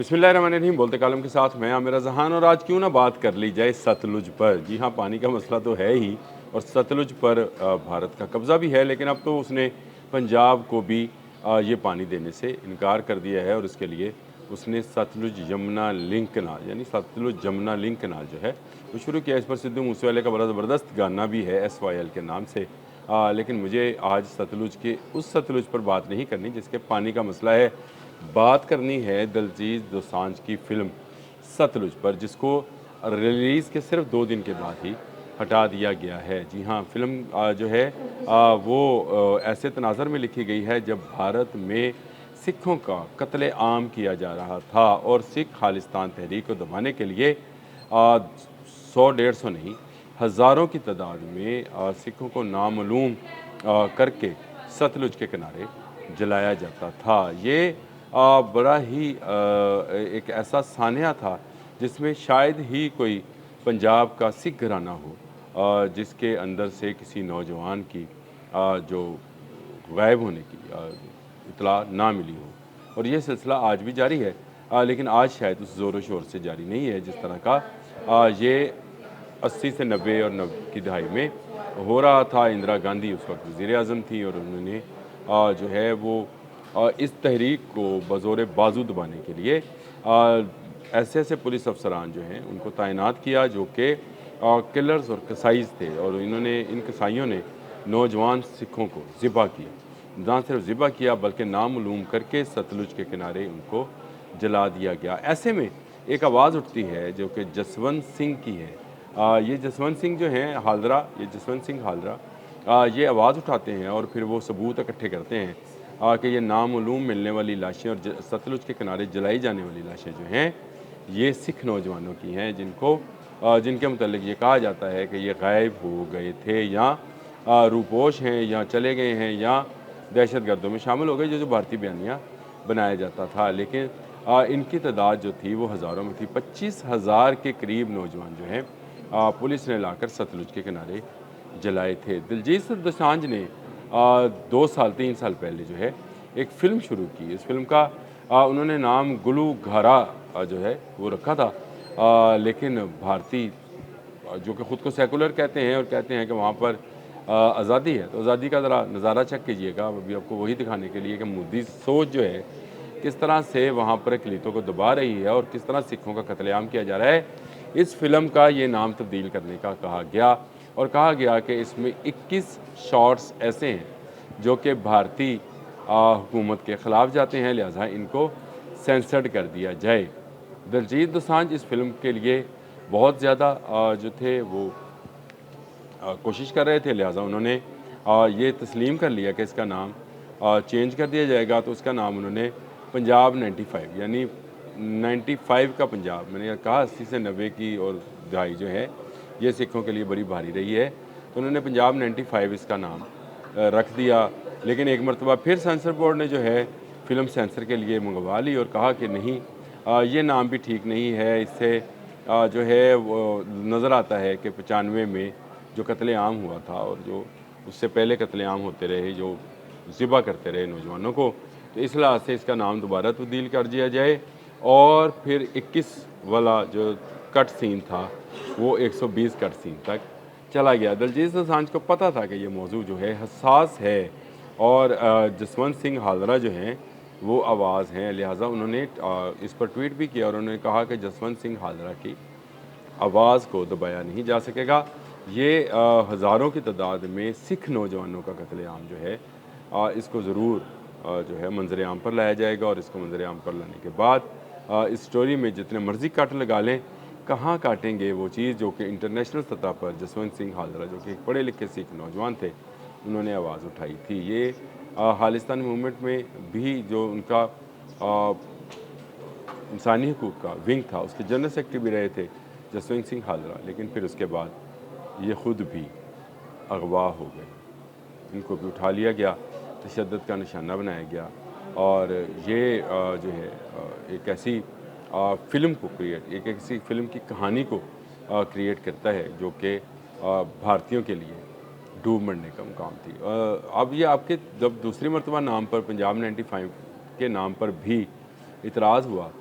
बिस्मिल्लाहिर्रहमानिर्रहीम। बोलते कालम के साथ मैं आमिर जहान। और आज क्यों ना बात कर ली जाए सतलुज पर। जी हाँ, पानी का मसला तो है ही और सतलुज पर भारत का कब्ज़ा भी है, लेकिन अब तो उसने पंजाब को भी ये पानी देने से इनकार कर दिया है और इसके लिए उसने सतलुज यमुना लिंक कनाल यानी सतलुज जमुना लिंक कनाल जो है वो शुरू किया। इस पर सिद्धू मूसेवाले का बड़ा ज़बरदस्त गाना भी है SYL के नाम से। लेकिन मुझे आज सतलुज के उस सतलुज पर बात नहीं करनी जिसके पानी का मसला है। बात करनी है दिलजीत दोसांझ की फ़िल्म सतलुज पर, जिसको रिलीज़ के सिर्फ 2 दिन के बाद ही हटा दिया गया है। जी हाँ, फ़िल्म जो है वो ऐसे तनाज़र में लिखी गई है जब भारत में सिखों का कत्ले-आम किया जा रहा था और सिख खालिस्तान तहरीक को दबाने के लिए 100-150 नहीं, हज़ारों की तादाद में सिखों को नामालूम करके सतलुज के किनारे जलाया जाता था। ये बड़ा ही एक ऐसा सान्या था जिसमें शायद ही कोई पंजाब का सिख घराना हो जिसके अंदर से किसी नौजवान की जो गायब होने की इत्तला ना मिली हो। और ये सिलसिला आज भी जारी है, लेकिन आज शायद उस ज़ोर शोर से जारी नहीं है जिस तरह का ये 80 से 90 और 90 की दहाई में हो रहा था। इंदिरा गांधी उस वक्त वज़ीर आज़म थी और उन्होंने जो है वो इस तहरीक को बज़ोर बाजू दबाने के लिए ऐसे ऐसे पुलिस अफसरान जो हैं उनको तैनात किया जो कि किलर्स और कसाईस थे। और इन्होंने इन कसाईयों ने नौजवान सिखों को ज़िबा किया, ना सिर्फ ज़िबा किया बल्कि नामालूम करके सतलुज के किनारे उनको जला दिया गया। ऐसे में एक आवाज़ उठती है जो कि जसवंत सिंह की है। ये जसवंत सिंह जो हैं हालरा, ये जसवंत सिंह हालरा ये आवाज़ उठाते हैं और फिर वो सबूत इकट्ठे करते हैं कि ये नामालूम मिलने वाली लाशें और सतलुज के किनारे जलाई जाने वाली लाशें जो हैं ये सिख नौजवानों की हैं जिनको जिनके मुतल्लिक ये कहा जाता है कि ये गायब हो गए थे या रूपोश हैं या चले गए हैं या दहशत गर्दों में शामिल हो गए, जो भारतीय बयानिया बनाया जाता था। लेकिन इनकी तादाद जो थी वो हज़ारों में थी। 25,000 के करीब नौजवान जो हैं पुलिस ने लाकर सतलुज के किनारे जलाए थे। दिलजीत दोसांझ ने 2 साल 3 साल पहले जो है एक फ़िल्म शुरू की। इस फ़िल्म का उन्होंने नाम गुलू घारा जो है वो रखा था। लेकिन भारतीय जो कि ख़ुद को सेकुलर कहते हैं और कहते हैं कि वहाँ पर आज़ादी है, तो आज़ादी का ज़रा नज़ारा चेक कीजिएगा। अभी आपको वही दिखाने के लिए कि मोदी सोच जो है किस तरह से वहाँ पर अक़लियतों को दबा रही है और किस तरह सिखों का कत्लेआम किया जा रहा है। इस फ़िल्म का ये नाम तब्दील करने का कहा गया और कहा गया कि इसमें 21 शॉट्स ऐसे हैं जो कि भारतीय हुकूमत के ख़िलाफ़ जाते हैं, लिहाजा इनको सेंसर्ड कर दिया जाए। दिलजीत दोसांझ इस फ़िल्म के लिए बहुत ज़्यादा जो थे वो कोशिश कर रहे थे, लिहाजा उन्होंने ये तस्लीम कर लिया कि इसका नाम चेंज कर दिया जाएगा। तो उसका नाम उन्होंने पंजाब 95 यानी 95 का पंजाब, मैंने कहा 80 से 90 की और दहाई जो है ये सिखों के लिए बड़ी भारी रही है, तो उन्होंने पंजाब 95 इसका नाम रख दिया। लेकिन एक मरतबा फिर सेंसर बोर्ड ने जो है फ़िल्म सेंसर के लिए मंगवा ली और कहा कि नहीं, ये नाम भी ठीक नहीं है। इससे जो है वो नज़र आता है कि 95 में जो कत्लेआम हुआ था और जो उससे पहले कत्लेआम होते रहे, जो ज़िबा करते रहे नौजवानों को, तो इस लिहाज से इसका नाम दोबारा तब्दील कर दिया जाए। और फिर 21 वाला जो कट सीन था वो 120 कट सीन तक चला गया। दिलजीत दोसांझ को पता था कि ये मौजू जो है हसास है और जसवंत सिंह हालरा जो हैं वो आवाज़ हैं, लिहाजा उन्होंने इस पर ट्वीट भी किया और उन्होंने कहा कि जसवंत सिंह हालरा की आवाज़ को दबाया नहीं जा सकेगा। ये हज़ारों की तादाद में सिख नौजवानों का कत्लेआम जो है इसको ज़रूर जो है मंजर आम पर लाया जाएगा और इसको मंजर आम पर लाने के बाद इस स्टोरी में जितने मर्ज़ी कट लगा लें, कहाँ काटेंगे वो चीज़ जो कि इंटरनेशनल सतह पर जसवंत सिंह हालरा जो कि एक पढ़े लिखे सिख नौजवान थे, उन्होंने आवाज़ उठाई थी। ये खालिस्तानी मूवमेंट में भी जो उनका इंसानी हकूक़ का विंग था उसके जनरल सेक्रेटरी भी रहे थे जसवंत सिंह हालरा, लेकिन फिर उसके बाद ये ख़ुद भी अगवा हो गए, इनको भी उठा लिया गया, तशद्दुद का निशाना बनाया गया। और ये जो है एक ऐसी फ़िल्म को एक ऐसी फ़िल्म की कहानी को क्रिएट करता है जो कि भारतीयों के लिए डूब मरने का मुकाम थी। अब ये आपके जब दूसरी मरतबा नाम पर पंजाब 95 के नाम पर भी इतराज़ हुआ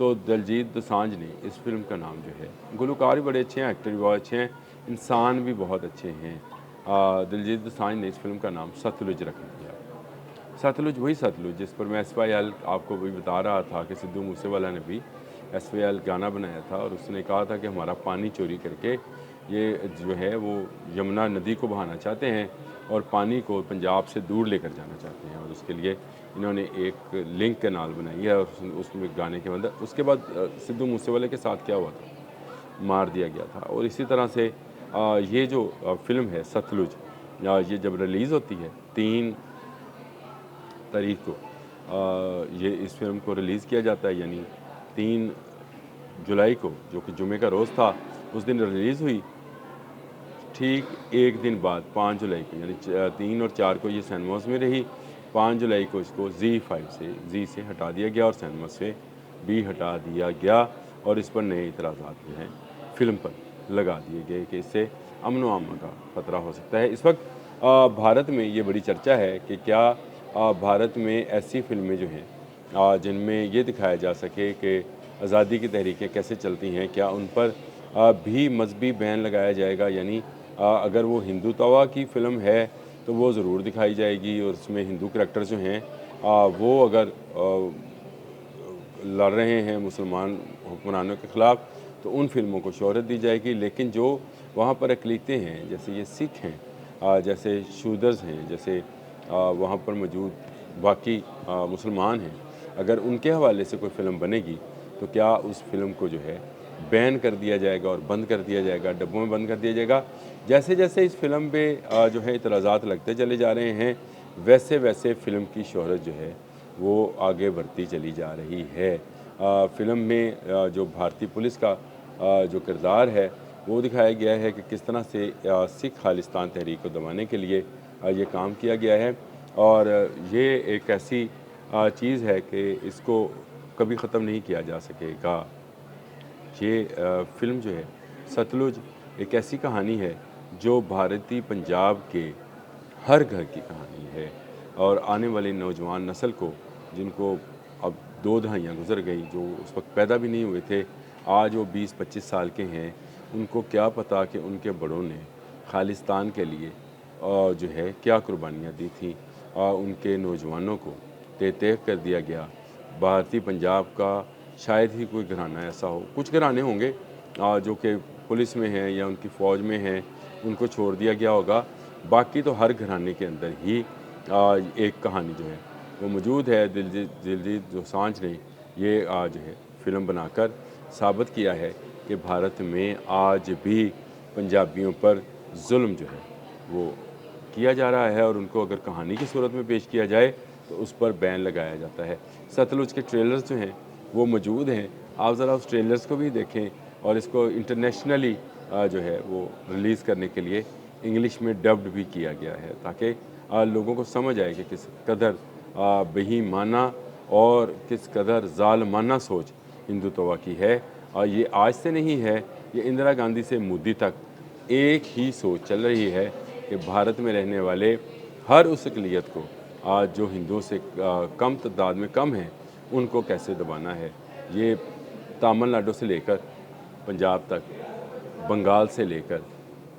तो दिलजीत दोसांझ ने इस फ़िल्म का नाम जो है, गुलकार भी बड़े अच्छे हैं, एक्टर भी बहुत अच्छे हैं, इंसान भी बहुत अच्छे हैं। दिलजीत दोसांझ ने इस फ़िल्म का नाम सतलुज रख दिया। सतलुज वही सतलुज जिस पर मैं एसवाईएल आपको भी बता रहा था कि सिद्धू मूसेवाला ने भी एसवाईएल गाना बनाया था और उसने कहा था कि हमारा पानी चोरी करके ये जो है वो यमुना नदी को बहाना चाहते हैं और पानी को पंजाब से दूर लेकर जाना चाहते हैं, और उसके लिए इन्होंने एक लिंक कैनाल बनाई है और उसमें गाने के अंदर उसके बाद सिद्धू मूसेवाले के साथ क्या हुआ था, मार दिया गया था। और इसी तरह से ये जो फ़िल्म है सतलुज, ये जब रिलीज़ होती है 3 तारीख को ये इस फिल्म को रिलीज़ किया जाता है, यानी 3 जुलाई को, जो कि जुमे का रोज़ था, उस दिन रिलीज़ हुई। ठीक एक दिन बाद 5 जुलाई को, यानी 3 और 4 को ये सिनेमास में रही। 5 जुलाई को इसको जी से हटा दिया गया और सिनेमा से भी हटा दिया गया और इस पर नए इतराज़ात जो हैं फ़िल्म पर लगा दिए गए कि इससे अमन व अमान का ख़तरा हो सकता है। इस वक्त भारत में ये बड़ी चर्चा है कि क्या भारत में ऐसी फ़िल्में जो हैं जिनमें ये दिखाया जा सके कि आज़ादी की तहरीकें कैसे चलती हैं, क्या उन पर भी मज़हबी बैन लगाया जाएगा। यानी अगर वो हिंदू तवा की फ़िल्म है तो वो ज़रूर दिखाई जाएगी और उसमें हिंदू करैक्टर जो हैं वो अगर लड़ रहे हैं मुसलमान हुक्मरानों के ख़िलाफ़ तो उन फ़िल्मों को शोहरत दी जाएगी। लेकिन जो वहाँ पर अक़लीतें हैं, जैसे ये सिख हैं, जैसे शूदर्स हैं, जैसे वहाँ पर मौजूद बाकी मुसलमान हैं, अगर उनके हवाले से कोई फ़िल्म बनेगी तो क्या उस फ़िल्म को जो है बैन कर दिया जाएगा और बंद कर दिया जाएगा, डब्बों में बंद कर दिया जाएगा। जैसे जैसे इस फ़िल्म पे जो है इतराज़ात लगते चले जा रहे हैं, वैसे वैसे फ़िल्म की शोहरत जो है वो आगे बढ़ती चली जा रही है। फ़िल्म में जो भारतीय पुलिस का जो किरदार है वो दिखाया गया है कि किस तरह से सिख खालिस्तान तहरीक को दबाने के लिए ये काम किया गया है, और ये एक ऐसी चीज़ है कि इसको कभी ख़त्म नहीं किया जा सकेगा। ये फ़िल्म जो है सतलुज एक ऐसी कहानी है जो भारतीय पंजाब के हर घर की कहानी है, और आने वाली नौजवान नस्ल को, जिनको अब 2 दहाइयाँ गुज़र गई, जो उस वक्त पैदा भी नहीं हुए थे, आज वो 20-25 साल के हैं, उनको क्या पता कि उनके बड़ों ने खालिस्तान के लिए जो है क्या कुर्बानियाँ दी थीं। उनके नौजवानों को तेह कर दिया गया। भारतीय पंजाब का शायद ही कोई घराना ऐसा हो, कुछ घराने होंगे जो कि पुलिस में हैं या उनकी फ़ौज में हैं, उनको छोड़ दिया गया होगा। बाकी तो हर घराने के अंदर ही एक कहानी जो है वो मौजूद है। दिलजीत दोसांझ ने ये जो है फ़िल्म बनाकर साबित किया है कि भारत में आज भी पंजाबियों पर जुल्म जो है वो किया जा रहा है, और उनको अगर कहानी की सूरत में पेश किया जाए तो उस पर बैन लगाया जाता है। सतलुज के ट्रेलर्स जो हैं वो मौजूद हैं, आप ज़रा उस ट्रेलर्स को भी देखें, और इसको इंटरनेशनली जो है वो रिलीज़ करने के लिए इंग्लिश में डब्ड भी किया गया है, ताकि लोगों को समझ आए कि किस कदर बेईमाना और किस कदर ज़ालिमाना सोच हिंदुत्व की है। और ये आज से नहीं है, ये इंदिरा गांधी से मोदी तक एक ही सोच चल रही है कि भारत में रहने वाले हर उस अक़लियत को आज जो हिंदुओं से कम तादाद में कम है, उनको कैसे दबाना है। ये तमिलनाडु से लेकर पंजाब तक, बंगाल से लेकर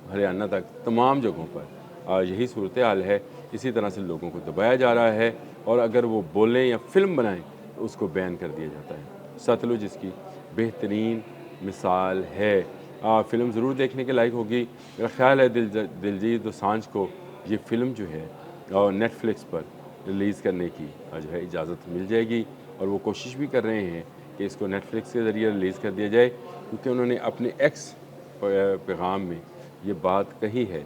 हरियाणा तक तमाम जगहों पर यही सूरत हाल है। इसी तरह से लोगों को दबाया जा रहा है, और अगर वो बोलें या फ़िल्म बनाएं तो उसको बैन कर दिया जाता है। सतलुज इसकी बेहतरीन मिसाल है। फ़िल्म ज़रूर देखने के लायक होगी। मेरा ख़्याल है दिलजीत दोसांझ को ये फ़िल्म जो है नेटफ्लिक्स पर रिलीज़ करने की जो है इजाज़त मिल जाएगी, और वो कोशिश भी कर रहे हैं कि इसको नेटफ्लिक्स के ज़रिए रिलीज़ कर दिया जाए, क्योंकि उन्होंने अपने एक्स पैगाम में ये बात कही है,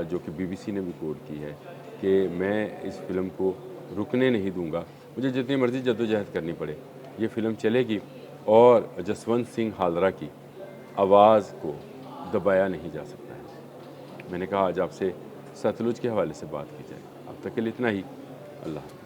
जो कि बीबीसी ने भी कोट की है, कि मैं इस फ़िल्म को रुकने नहीं दूंगा, मुझे जितनी मर्ज़ी जद्दोजहद करनी पड़े, ये फ़िल्म चलेगी, और जसवंत सिंह हालरा की आवाज़ को दबाया नहीं जा सकता है। मैंने कहा आज आपसे सतलुज के हवाले से बात की जाए। अब तक के लिए इतना ही। अल्लाह।